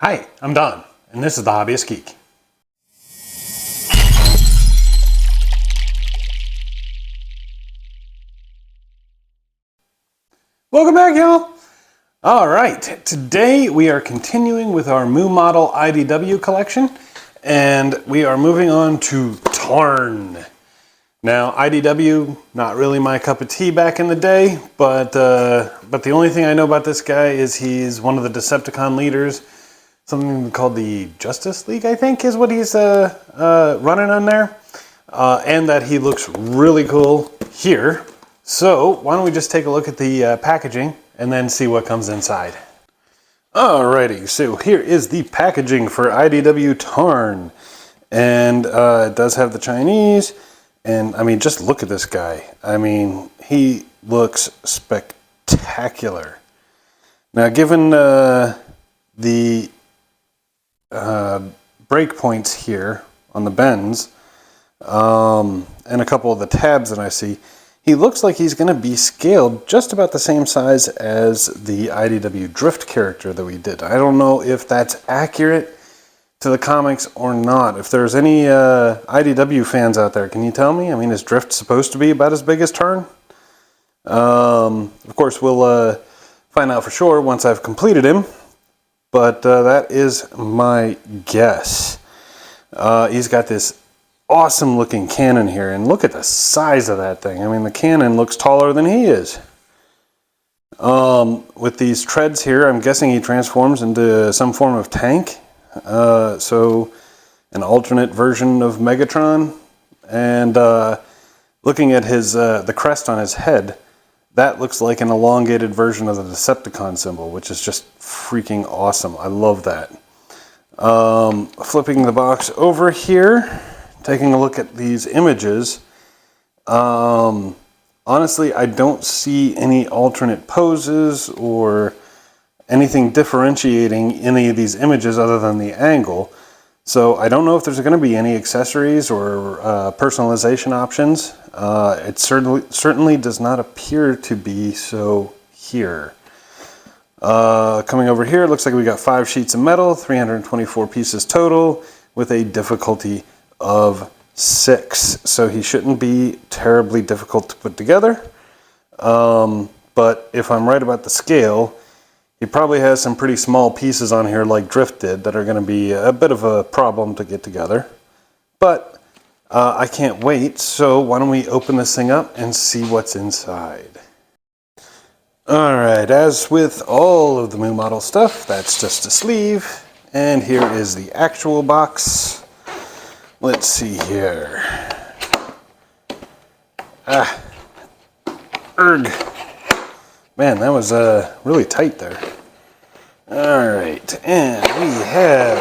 Hi, I'm Don, and this is The Hobbyist Geek. Welcome back, y'all. All right, today we are continuing with our Mu Model IDW collection, and we are moving on to Tarn. Now, IDW, not really my cup of tea back in the day, but the only thing I know about this guy is he's one of the Decepticon leaders. Something called the Justice League, I think, is what he's running on there. And that he looks really cool here. So why don't we just take a look at the packaging and then see what comes inside. Alrighty, so here is the packaging for IDW Tarn. And it does have the Chinese. And I mean, just look at this guy. I mean, he looks spectacular. Now, given the break points here on the bends and a couple of the tabs that I see, he looks like he's going to be scaled just about the same size as the IDW Drift character that we did. I don't know if that's accurate to the comics or not. If there's any IDW fans out there, can you tell me? I mean, is Drift supposed to be about as big as Tarn? Of course, we'll find out for sure once I've completed him. But that is my guess. He's got this awesome looking cannon here, and look at the size of that thing. I mean, the cannon looks taller than he is. With these treads here, I'm guessing he transforms into some form of tank. So an alternate version of Megatron. And looking at his the crest on his head, that looks like an elongated version of the Decepticon symbol, which is just freaking awesome. I love that. Flipping the box over here, taking a look at these images. Honestly, I don't see any alternate poses or anything differentiating any of these images other than the angle. So I don't know if there's going to be any accessories or personalization options. It certainly does not appear to be so here. Coming over here, it looks like we got 5 sheets of metal, 324 pieces total, with a difficulty of 6. So he shouldn't be terribly difficult to put together. But if I'm right about the scale, he probably has some pretty small pieces on here like Drift did that are going to be a bit of a problem to get together. But I can't wait, so why don't we open this thing up and see what's inside. Alright, as with all of the Mu Model stuff, that's just a sleeve. And here is the actual box. Let's see here. Man, that was really tight there. Alright, and we have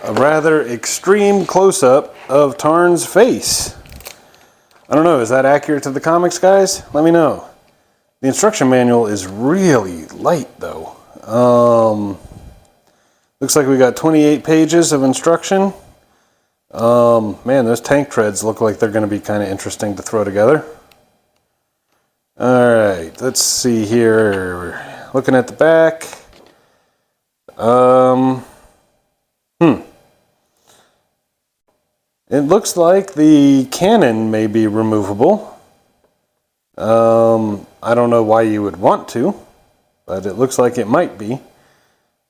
a rather extreme close-up of Tarn's face. I don't know, is that accurate to the comics, guys? Let me know. The instruction manual is really light, though. Looks like we got 28 pages of instruction. Man, those tank treads look like they're going to be kind of interesting to throw together. Alright, let's see here. Looking at the back. It looks like the cannon may be removable. I don't know why you would want to, but it looks like it might be.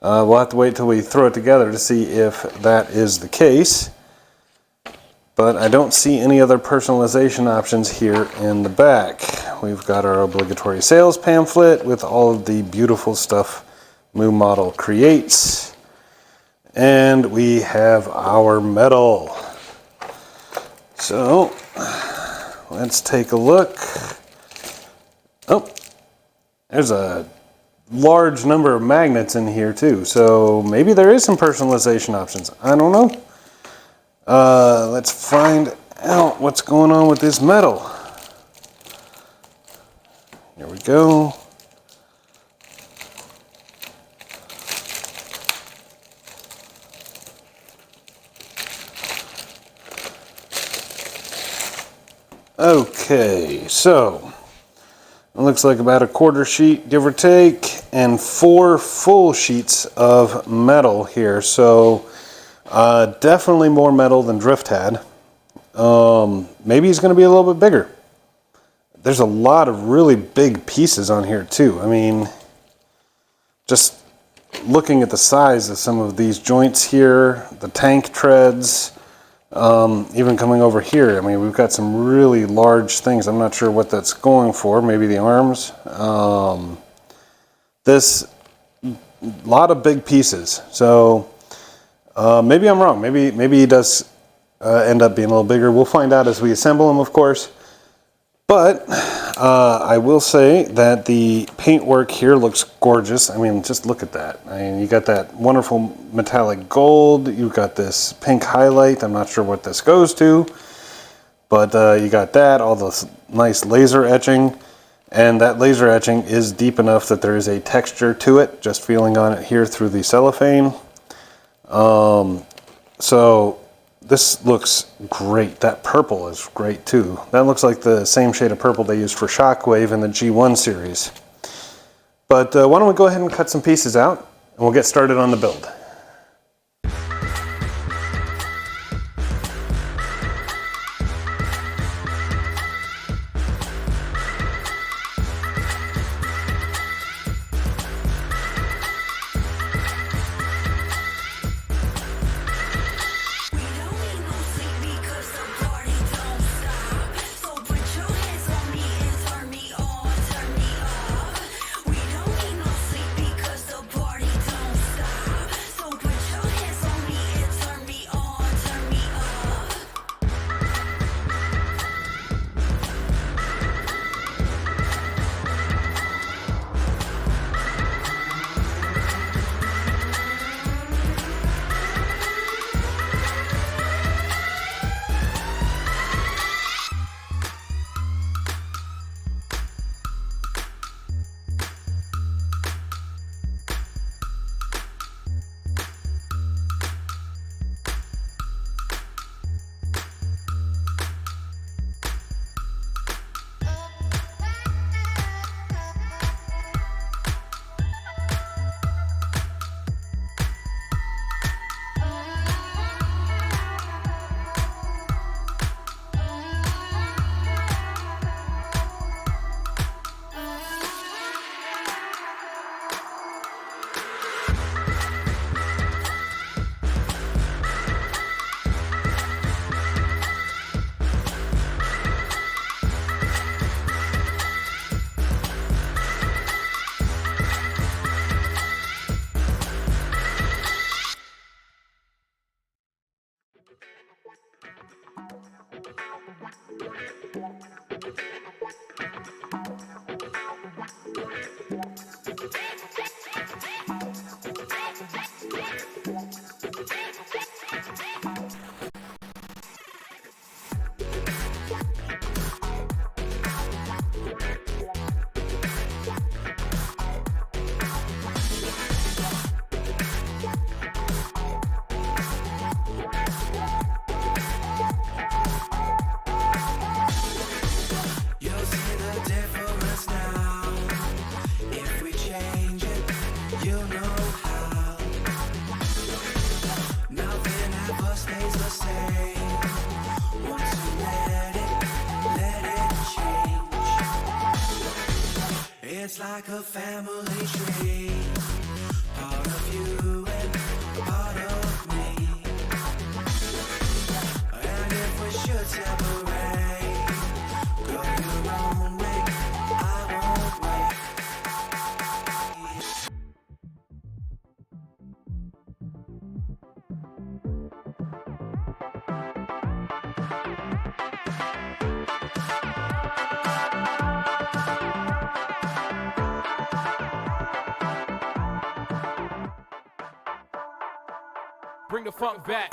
We'll have to wait till we throw it together to see if that is the case. But I don't see any other personalization options here in the back. We've got our obligatory sales pamphlet with all of the beautiful stuff Mu Model creates. And we have our medal. So, let's take a look. Oh, there's a large number of magnets in here too. So maybe there is some personalization options. I don't know. Let's find out what's going on with this metal. Here we go. Okay, so it looks like about a quarter sheet, give or take, and 4 full sheets of metal here. So definitely more metal than Drift had. Maybe he's going to be a little bit bigger. There's a lot of really big pieces on here too. I mean, just looking at the size of some of these joints here, the tank treads, even coming over here. I mean, we've got some really large things. I'm not sure what that's going for. Maybe the arms. This lot of big pieces. So maybe I'm wrong. Maybe he does end up being a little bigger. We'll find out as we assemble him, of course. But I will say that the paintwork here looks gorgeous. I mean, just look at that. I mean, you got that wonderful metallic gold. You've got this pink highlight. I'm not sure what this goes to. But you got that, all this nice laser etching. And that laser etching is deep enough that there is a texture to it, just feeling on it here through the cellophane. So this looks great. That purple is great too. That looks like the same shade of purple they used for Shockwave in the G1 series. But why don't we go ahead and cut some pieces out, and we'll get started on the build. It's like a family tree, part of you and part of me. And if we should separate, go your own way, I won't wait. Bring the funk back.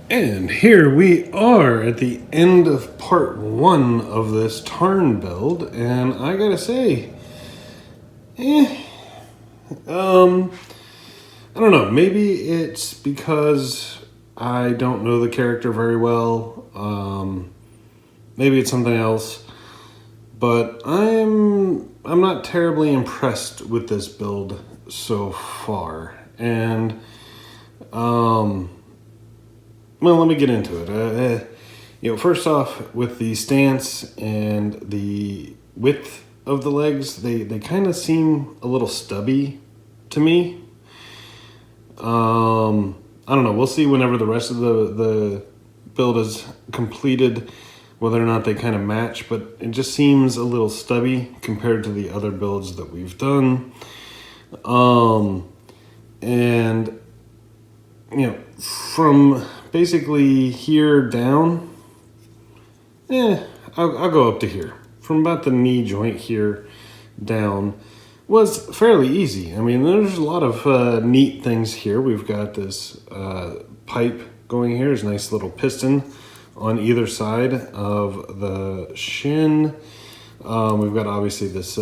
And here we are at the end of part 1 of this Tarn build, and I gotta say, I don't know, maybe it's because I don't know the character very well, maybe it's something else, but I'm not terribly impressed with this build so far, and well, let me get into it. First off, with the stance and the width of the legs, they kind of seem a little stubby to me. I don't know. We'll see whenever the rest of the build is completed, whether or not they kind of match, but it just seems a little stubby compared to the other builds that we've done. And, from basically here down, I'll go up to here. From about the knee joint here down was fairly easy. I mean, there's a lot of neat things here. We've got this pipe going here. There's a nice little piston on either side of the shin. We've got obviously this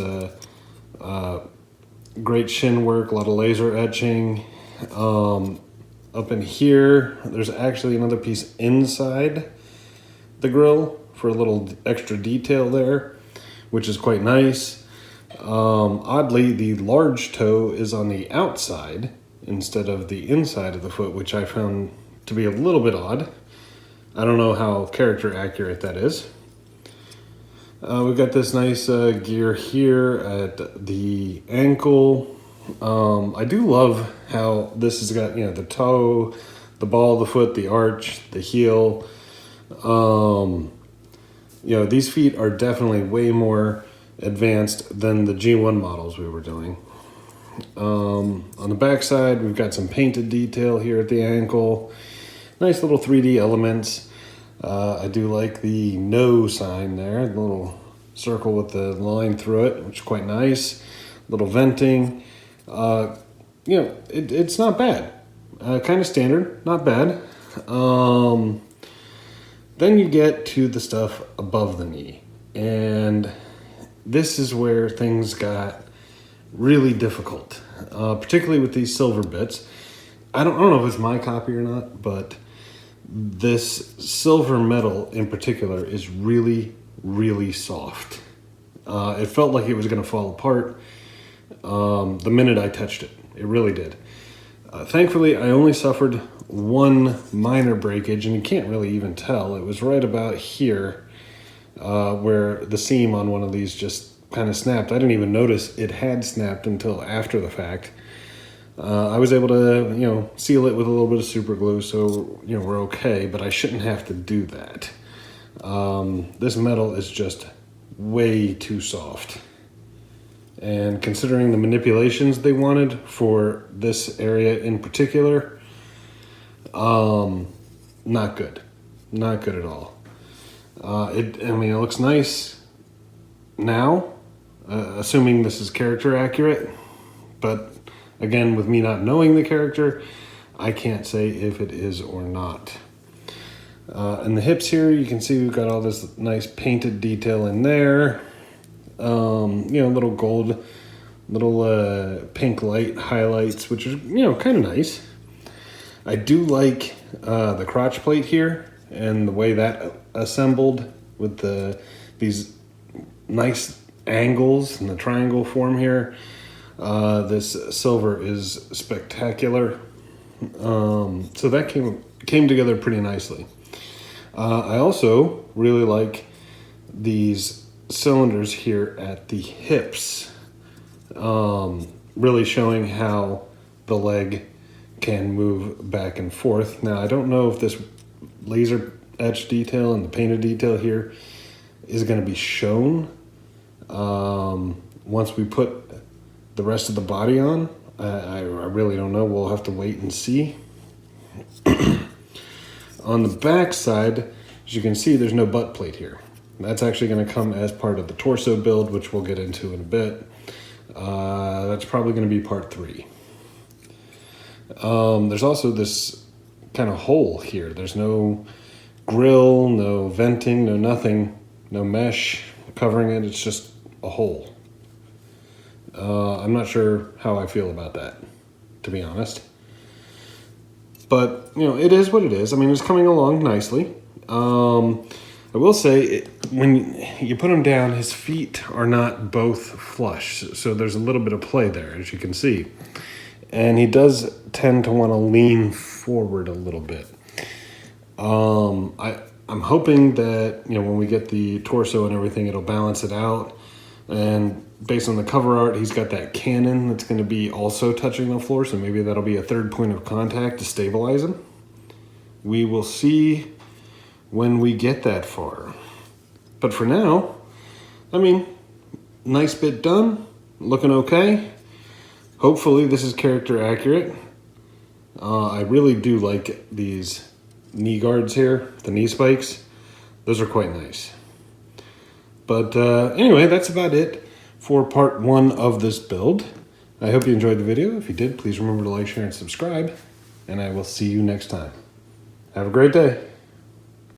great shin work, a lot of laser etching. Up in here, there's actually another piece inside the grill for a little extra detail there, which is quite nice. Oddly, the large toe is on the outside instead of the inside of the foot, which I found to be a little bit odd. I don't know how character accurate that is. We've got this nice gear here at the ankle. I do love how this has got, the toe, the ball of the foot, the arch, the heel. These feet are definitely way more advanced than the G1 models we were doing. On the back side, we've got some painted detail here at the ankle. Nice little 3D elements. I do like the no sign there, the little circle with the line through it, which is quite nice. Little venting. It's not bad. Kind of standard, not bad. Then you get to the stuff above the knee. And this is where things got really difficult, particularly with these silver bits. I don't know if it's my copy or not, but this silver metal in particular is really, really soft. It felt like it was going to fall apart the minute I touched it. It really did. Thankfully, I only suffered one minor breakage, and you can't really even tell. It was right about here where the seam on one of these just kind of snapped. I didn't even notice it had snapped until after the fact. I was able to, seal it with a little bit of super glue, so, we're okay, but I shouldn't have to do that. This metal is just way too soft. And considering the manipulations they wanted for this area in particular, not good. Not good at all. It looks nice now, assuming this is character accurate, but again, with me not knowing the character, I can't say if it is or not. And the hips here, you can see we've got all this nice painted detail in there. Little gold, little pink light highlights, which is, kind of nice. I do like the crotch plate here and the way that assembled with these nice angles and the triangle form here. This silver is spectacular. So that came together pretty nicely. I also really like these cylinders here at the hips, really showing how the leg can move back and forth. Now, I don't know if this laser etch detail and the painted detail here is going to be shown once we put the rest of the body on. I really don't know. We'll have to wait and see. On the back side, as you can see, there's no butt plate here. That's actually going to come as part of the torso build, which we'll get into in a bit. That's probably going to be part 3. There's also this kind of hole here. There's no grill, no venting, no nothing, no mesh covering it. It's just a hole. I'm not sure how I feel about that, to be honest. But, it is what it is. I mean, it's coming along nicely. I will say, when you put him down, his feet are not both flush. So there's a little bit of play there, as you can see. And he does tend to want to lean forward a little bit. I'm hoping that, when we get the torso and everything, it'll balance it out. And based on the cover art, he's got that cannon that's going to be also touching the floor. So maybe that'll be a third point of contact to stabilize him. We will see when we get that far. But for now, nice bit done. Looking okay. Hopefully this is character accurate. I really do like these knee guards here, the knee spikes. Those are quite nice. But anyway, that's about it for part 1 of this build. I hope you enjoyed the video. If you did, please remember to like, share, and subscribe. And I will see you next time. Have a great day.